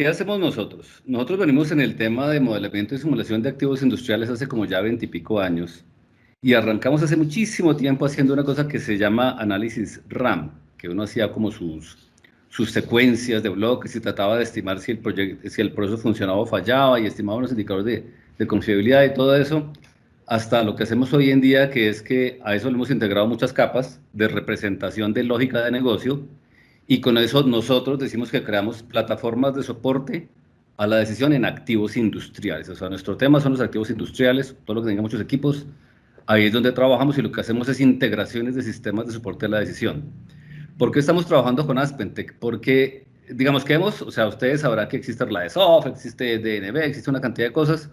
¿Qué hacemos nosotros? Nosotros venimos en el tema de modelamiento y simulación de activos industriales hace como ya 20 y pico años y arrancamos hace muchísimo tiempo haciendo una cosa que se llama análisis RAM, que uno hacía como sus secuencias de bloques y trataba de estimar si el proceso funcionaba o fallaba y estimaba unos indicadores de confiabilidad y todo eso, hasta lo que hacemos hoy en día, que es que a eso le hemos integrado muchas capas de representación de lógica de negocio y con eso nosotros decimos que creamos plataformas de soporte a la decisión en activos industriales. O sea, nuestro tema son los activos industriales, todo lo que tenga muchos equipos, ahí es donde trabajamos y lo que hacemos es integraciones de sistemas de soporte a la decisión. ¿Por qué estamos trabajando con AspenTech? Porque, digamos que hemos, o sea, ustedes sabrán que existe la de Soft, existe DNB, existe una cantidad de cosas,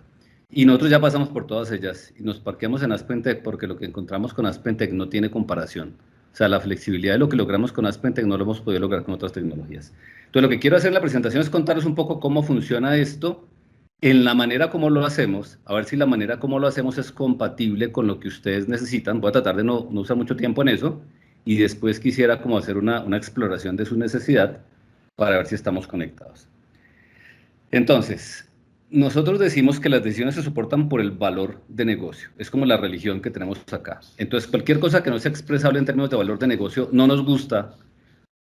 y nosotros ya pasamos por todas ellas y nos parqueamos en AspenTech porque lo que encontramos con AspenTech no tiene comparación. O sea, la flexibilidad de lo que logramos con AspenTech no lo hemos podido lograr con otras tecnologías. Entonces, lo que quiero hacer en la presentación es contarles un poco cómo funciona esto, en la manera como lo hacemos, a ver si la manera como lo hacemos es compatible con lo que ustedes necesitan. Voy a tratar de no usar mucho tiempo en eso y después quisiera como hacer una exploración de su necesidad para ver si estamos conectados. Entonces, nosotros decimos que las decisiones se soportan por el valor de negocio. Es como la religión que tenemos acá. Entonces, cualquier cosa que no sea expresable en términos de valor de negocio no nos gusta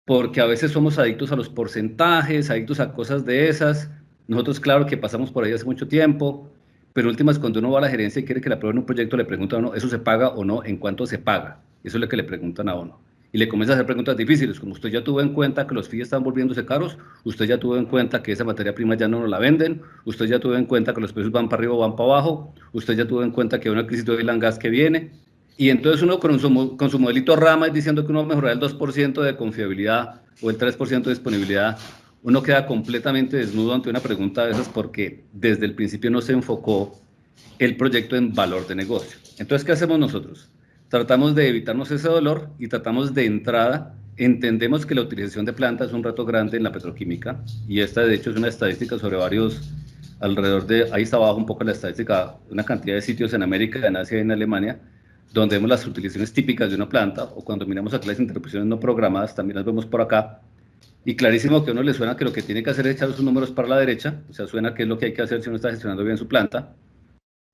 porque a veces somos adictos a los porcentajes, adictos a cosas de esas. Nosotros, claro que pasamos por ahí hace mucho tiempo, pero últimas, cuando uno va a la gerencia y quiere que le aprueben un proyecto, le preguntan a uno, ¿eso se paga o no? ¿En cuánto se paga? Eso es lo que le preguntan a uno. Y le comienzan a hacer preguntas difíciles, como usted ya tuvo en cuenta que los fees están volviéndose caros, usted ya tuvo en cuenta que esa materia prima ya no nos la venden, usted ya tuvo en cuenta que los precios van para arriba o van para abajo, usted ya tuvo en cuenta que hay una crisis de oil and gas que viene, y entonces uno con su modelito Rama diciendo que uno va a mejorar el 2% de confiabilidad o el 3% de disponibilidad, uno queda completamente desnudo ante una pregunta de esas porque desde el principio no se enfocó el proyecto en valor de negocio. Entonces, ¿qué hacemos nosotros? Tratamos de evitarnos ese dolor y tratamos de entrada, entendemos que la utilización de plantas es un reto grande en la petroquímica y esta de hecho es una estadística sobre varios, alrededor de, ahí está abajo un poco la estadística, una cantidad de sitios en América, en Asia y en Alemania, donde vemos las utilizaciones típicas de una planta, o cuando miramos acá las interrupciones no programadas, también las vemos por acá, y clarísimo que a uno le suena que lo que tiene que hacer es echar sus números para la derecha, o sea, suena que es lo que hay que hacer si uno está gestionando bien su planta,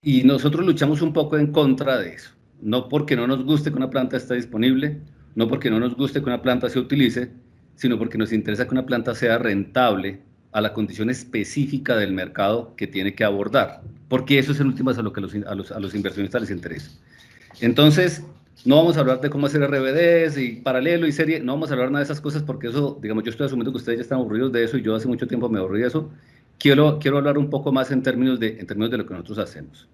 y nosotros luchamos un poco en contra de eso, no porque no nos guste que una planta esté disponible, no porque no nos guste que una planta se utilice, sino porque nos interesa que una planta sea rentable a la condición específica del mercado que tiene que abordar, porque eso es en últimas a lo que a los inversionistas les interesa. Entonces, no vamos a hablar de cómo hacer RBDs y paralelo y serie, no vamos a hablar nada de esas cosas porque eso, digamos, yo estoy asumiendo que ustedes ya están aburridos de eso y yo hace mucho tiempo me aburrí de eso. Quiero hablar un poco más en términos de lo que nosotros hacemos.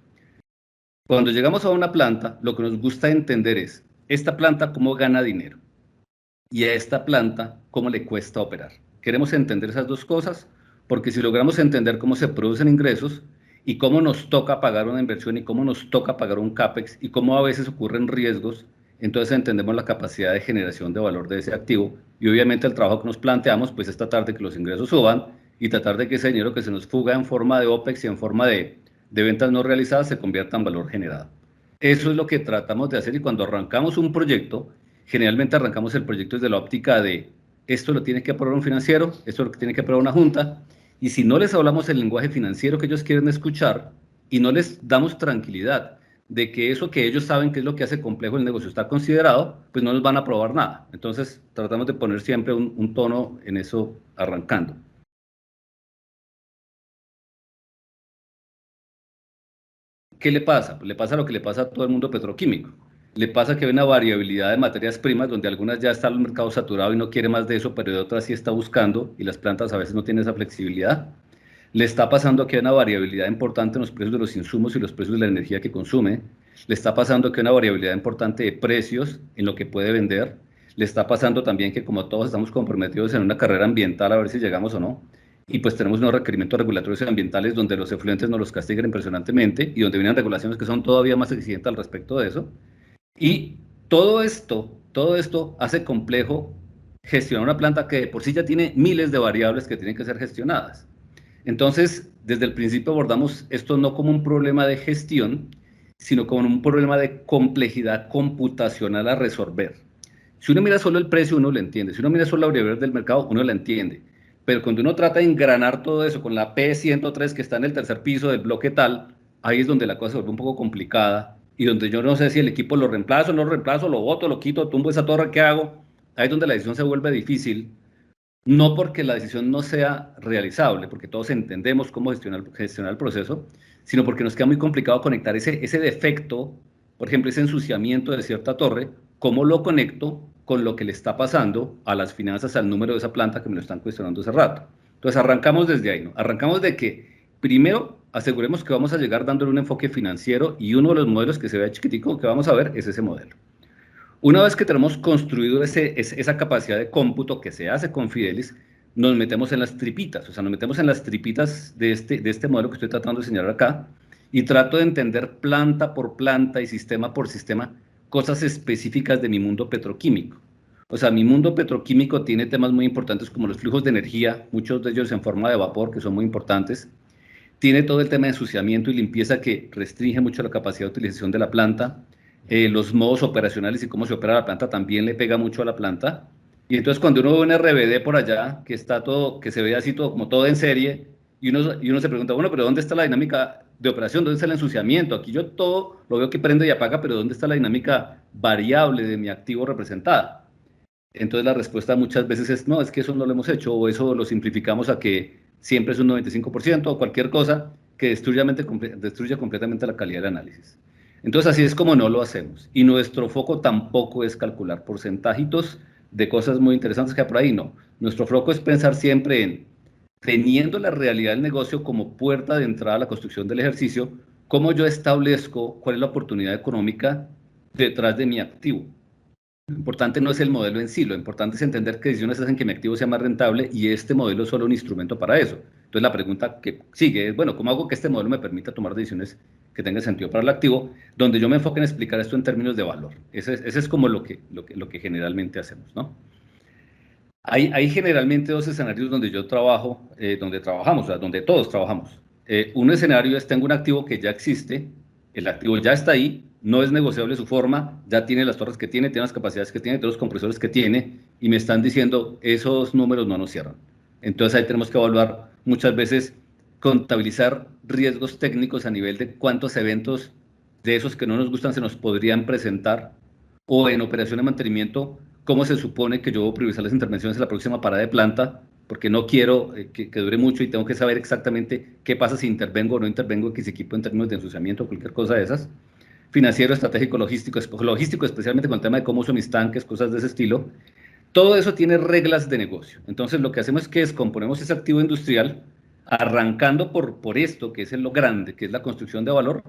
Cuando llegamos a una planta, lo que nos gusta entender es, esta planta cómo gana dinero y a esta planta cómo le cuesta operar. Queremos entender esas dos cosas porque si logramos entender cómo se producen ingresos y cómo nos toca pagar una inversión y cómo nos toca pagar un CAPEX y cómo a veces ocurren riesgos, entonces entendemos la capacidad de generación de valor de ese activo y obviamente el trabajo que nos planteamos pues es tratar de que los ingresos suban y tratar de que ese dinero que se nos fuga en forma de OPEX y en forma de ventas no realizadas se convierta en valor generado. Eso es lo que tratamos de hacer y cuando arrancamos un proyecto, generalmente arrancamos el proyecto desde la óptica de esto lo tiene que aprobar un financiero, esto lo tiene que aprobar una junta, y si no les hablamos el lenguaje financiero que ellos quieren escuchar y no les damos tranquilidad de que eso que ellos saben que es lo que hace complejo el negocio está considerado, pues no nos van a aprobar nada. Entonces tratamos de poner siempre un tono en eso arrancando. ¿Qué le pasa? Pues le pasa lo que le pasa a todo el mundo petroquímico. Le pasa que hay una variabilidad de materias primas donde algunas ya está el mercado saturado y no quiere más de eso, pero de otras sí está buscando y las plantas a veces no tienen esa flexibilidad. Le está pasando que hay una variabilidad importante en los precios de los insumos y los precios de la energía que consume. Le está pasando que hay una variabilidad importante de precios en lo que puede vender. Le está pasando también que como todos estamos comprometidos en una carrera ambiental a ver si llegamos o no, y pues tenemos unos requerimientos regulatorios y ambientales donde los efluentes nos los castigan impresionantemente y donde vienen regulaciones que son todavía más exigentes al respecto de eso. Y todo esto hace complejo gestionar una planta que de por sí ya tiene miles de variables que tienen que ser gestionadas. Entonces, desde el principio abordamos esto no como un problema de gestión, sino como un problema de complejidad computacional a resolver. Si uno mira solo el precio, uno lo entiende. Si uno mira solo la variabilidad del mercado, uno la entiende. Pero cuando uno trata de engranar todo eso con la P103 que está en el tercer piso del bloque tal, ahí es donde la cosa se vuelve un poco complicada y donde yo no sé si el equipo lo reemplazo, no lo reemplazo, lo boto, lo quito, tumbo esa torre, ¿qué hago? Ahí es donde la decisión se vuelve difícil, no porque la decisión no sea realizable, porque todos entendemos cómo gestionar el proceso, sino porque nos queda muy complicado conectar ese defecto, por ejemplo, ese ensuciamiento de cierta torre, cómo lo conecto con lo que le está pasando a las finanzas, al número de esa planta que me lo están cuestionando hace rato. Entonces arrancamos desde ahí, ¿no? Arrancamos de que primero aseguremos que vamos a llegar dándole un enfoque financiero y uno de los modelos que se vea chiquitico que vamos a ver es ese modelo. Una vez que tenemos construido esa capacidad de cómputo que se hace con Fidelis, nos metemos en las tripitas, o sea, nos metemos en las tripitas de este modelo que estoy tratando de señalar acá y trato de entender planta por planta y sistema por sistema cosas específicas de mi mundo petroquímico. O sea, mi mundo petroquímico tiene temas muy importantes como los flujos de energía, muchos de ellos en forma de vapor, que son muy importantes. Tiene todo el tema de ensuciamiento y limpieza que restringe mucho la capacidad de utilización de la planta. Los modos operacionales y cómo se opera la planta también le pega mucho a la planta. Y entonces cuando uno ve un RBD por allá, que está todo, que se ve así todo, como todo en serie, y uno se pregunta, bueno, pero ¿dónde está la dinámica de operación? ¿Dónde está el ensuciamiento? Aquí yo todo lo veo que prende y apaga, pero ¿dónde está la dinámica variable de mi activo representada? Entonces la respuesta muchas veces es, no, es que eso no lo hemos hecho, o eso lo simplificamos a que siempre es un 95%, o cualquier cosa que destruya completamente la calidad del análisis. Entonces así es como no lo hacemos. Y nuestro foco tampoco es calcular porcentajitos de cosas muy interesantes que hay por ahí, no. Nuestro foco es pensar siempre en, teniendo la realidad del negocio como puerta de entrada a la construcción del ejercicio, cómo yo establezco cuál es la oportunidad económica detrás de mi activo. Lo importante no es el modelo en sí, lo importante es entender qué decisiones hacen que mi activo sea más rentable y este modelo es solo un instrumento para eso. Entonces la pregunta que sigue es, bueno, ¿cómo hago que este modelo me permita tomar decisiones que tengan sentido para el activo? Donde yo me enfoque en explicar esto en términos de valor. Ese es como lo que generalmente hacemos, ¿no? Hay generalmente dos escenarios donde yo trabajo, donde trabajamos, o sea, donde todos trabajamos. Un escenario es, tengo un activo que ya existe, el activo ya está ahí, no es negociable su forma, ya tiene las torres que tiene las capacidades que tiene los compresores que tiene, y me están diciendo, esos números no nos cierran. Entonces ahí tenemos que evaluar muchas veces, contabilizar riesgos técnicos a nivel de cuántos eventos de esos que no nos gustan se nos podrían presentar, o en operación de mantenimiento, cómo se supone que yo voy a priorizar las intervenciones en la próxima parada de planta, porque no quiero que dure mucho y tengo que saber exactamente qué pasa si intervengo o no intervengo en ese equipo en términos de ensuciamiento o cualquier cosa de esas. Financiero, estratégico, logístico, especialmente con el tema de cómo uso mis tanques, cosas de ese estilo. Todo eso tiene reglas de negocio. Entonces, lo que hacemos es que descomponemos ese activo industrial, arrancando por esto, que es lo grande, que es la construcción de valor,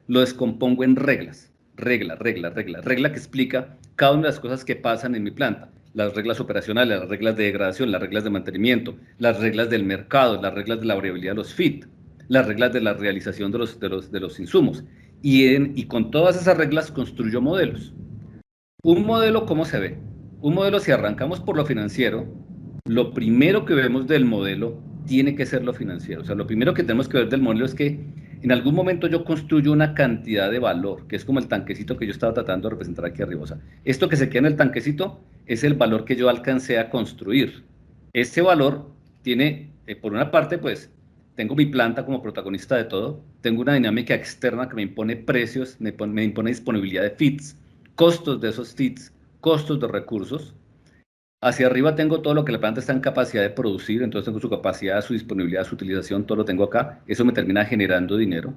lo descompongo en reglas. Regla que explica cada una de las cosas que pasan en mi planta. Las reglas operacionales, las reglas de degradación, las reglas de mantenimiento, las reglas del mercado, las reglas de la variabilidad de los FIT, las reglas de la realización de los insumos. Y con todas esas reglas construyo modelos. Un modelo, ¿cómo se ve? Un modelo, si arrancamos por lo financiero, lo primero que vemos del modelo tiene que ser lo financiero. O sea, lo primero que tenemos que ver del modelo es que en algún momento yo construyo una cantidad de valor, que es como el tanquecito que yo estaba tratando de representar aquí arriba. O sea, esto que se queda en el tanquecito es el valor que yo alcancé a construir. Ese valor tiene, por una parte, pues, tengo mi planta como protagonista de todo, tengo una dinámica externa que me impone precios, me impone disponibilidad de fits, costos de esos feeds, costos de recursos. Hacia arriba tengo todo lo que la planta está en capacidad de producir, entonces tengo su capacidad, su disponibilidad, su utilización, todo lo tengo acá. Eso me termina generando dinero.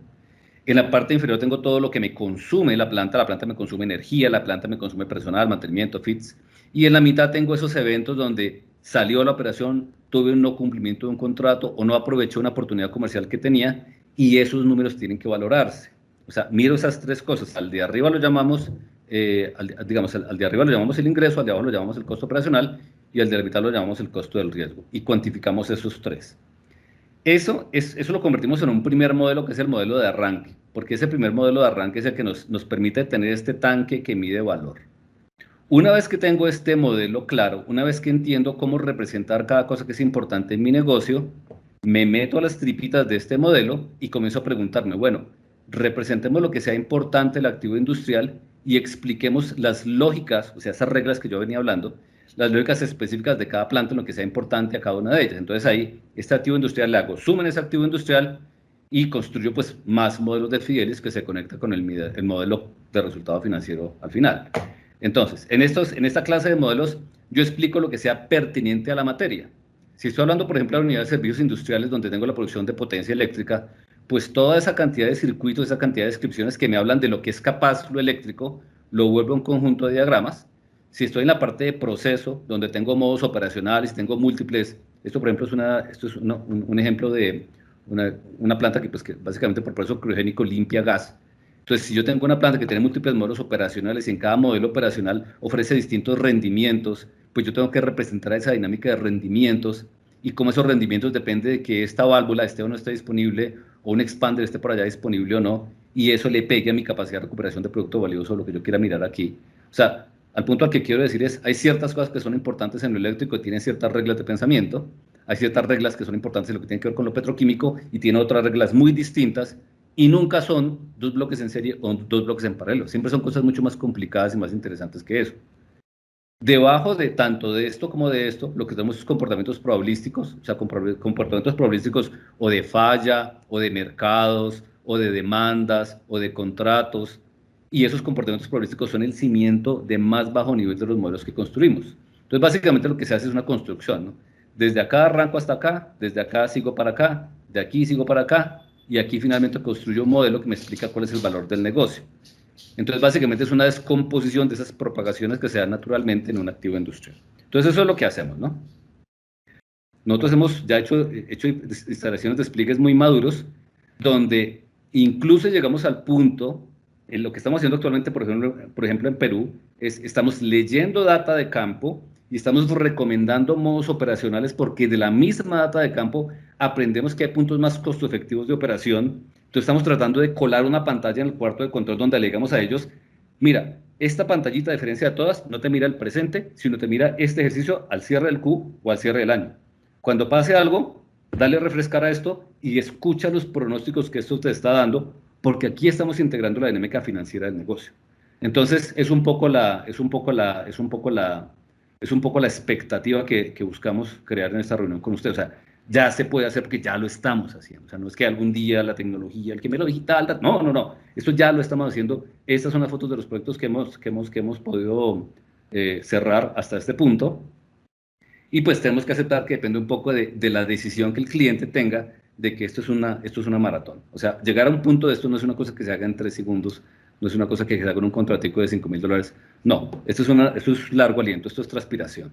En la parte inferior tengo todo lo que me consume la planta me consume energía, la planta me consume personal, mantenimiento, fits. Y en la mitad tengo esos eventos donde salió la operación, tuve un no cumplimiento de un contrato o no aproveché una oportunidad comercial que tenía y esos números tienen que valorarse. O sea, miro esas tres cosas. Al de arriba lo llamamos, digamos, al de arriba lo llamamos el ingreso, al de abajo lo llamamos el costo operacional y al de la mitad lo llamamos el costo del riesgo. Y cuantificamos esos tres. Eso lo convertimos en un primer modelo que es el modelo de arranque, porque ese primer modelo de arranque es el que nos permite tener este tanque que mide valor. Una vez que tengo este modelo claro, una vez que entiendo cómo representar cada cosa que es importante en mi negocio, me meto a las tripitas de este modelo y comienzo a preguntarme, bueno, representemos lo que sea importante el activo industrial y expliquemos las lógicas, o sea, esas reglas que yo venía hablando, las lógicas específicas de cada planta en lo que sea importante a cada una de ellas. Entonces ahí, este activo industrial le hago suma en ese activo industrial y construyo pues más modelos de Fidelis que se conecta con el modelo de resultado financiero al final. Entonces, en esta clase de modelos yo explico lo que sea pertinente a la materia. Si estoy hablando, por ejemplo, de la unidad de servicios industriales donde tengo la producción de potencia eléctrica, pues toda esa cantidad de circuitos, esa cantidad de descripciones que me hablan de lo que es capaz lo eléctrico, lo vuelvo a un conjunto de diagramas. Si estoy en la parte de proceso, donde tengo modos operacionales, tengo múltiples, esto por ejemplo esto es un ejemplo de una planta que, pues, que básicamente por proceso criogénico limpia gas. Entonces, si yo tengo una planta que tiene múltiples modelos operacionales y en cada modelo operacional ofrece distintos rendimientos, pues yo tengo que representar esa dinámica de rendimientos y cómo esos rendimientos depende de que esta válvula esté o no esté disponible o un expander esté por allá disponible o no, y eso le pegue a mi capacidad de recuperación de producto valioso, lo que yo quiera mirar aquí. O sea, al punto al que quiero decir es, hay ciertas cosas que son importantes en lo eléctrico y tienen ciertas reglas de pensamiento, hay ciertas reglas que son importantes en lo que tiene que ver con lo petroquímico y tiene otras reglas muy distintas y nunca son dos bloques en serie o dos bloques en paralelo, siempre son cosas mucho más complicadas y más interesantes que eso. Debajo de tanto de esto como de esto, lo que tenemos es comportamientos probabilísticos, o sea, comportamientos probabilísticos o de falla, o de mercados, o de demandas, o de contratos, y esos comportamientos probabilísticos son el cimiento de más bajo nivel de los modelos que construimos. Entonces, básicamente lo que se hace es una construcción, ¿no? Desde acá arranco hasta acá, desde acá sigo para acá, de aquí sigo para acá, y aquí finalmente construyo un modelo que me explica cuál es el valor del negocio. Entonces, básicamente es una descomposición de esas propagaciones que se dan naturalmente en un activo industrial. Entonces, eso es lo que hacemos, ¿no? Nosotros hemos ya hecho instalaciones de despliegues muy maduros, donde incluso llegamos al punto, en lo que estamos haciendo actualmente, por ejemplo en Perú, es estamos leyendo data de campo y estamos recomendando modos operacionales porque de la misma data de campo aprendemos que hay puntos más costo efectivos de operación. Entonces estamos tratando de colar una pantalla en el cuarto de control donde le digamos a ellos, mira, esta pantallita, a diferencia de todas, no te mira el presente, sino te mira este ejercicio al cierre del Q o al cierre del año. Cuando pase algo, dale a refrescar a esto y escucha los pronósticos que esto te está dando, porque aquí estamos integrando la dinámica financiera del negocio. Entonces, es un poco la expectativa que buscamos crear en esta reunión con ustedes. O sea, ya se puede hacer porque ya lo estamos haciendo. O sea, no es que algún día la tecnología, el que me lo digital, no, no, no. Esto ya lo estamos haciendo. Estas son las fotos de los proyectos que hemos podido cerrar hasta este punto. Y pues tenemos que aceptar que depende un poco de la decisión que el cliente tenga de que esto es una maratón. O sea, llegar a un punto de esto no es una cosa que se haga en 3 segundos, no es una cosa que se haga con un contratico de $5.000. No, esto es largo aliento, esto es transpiración.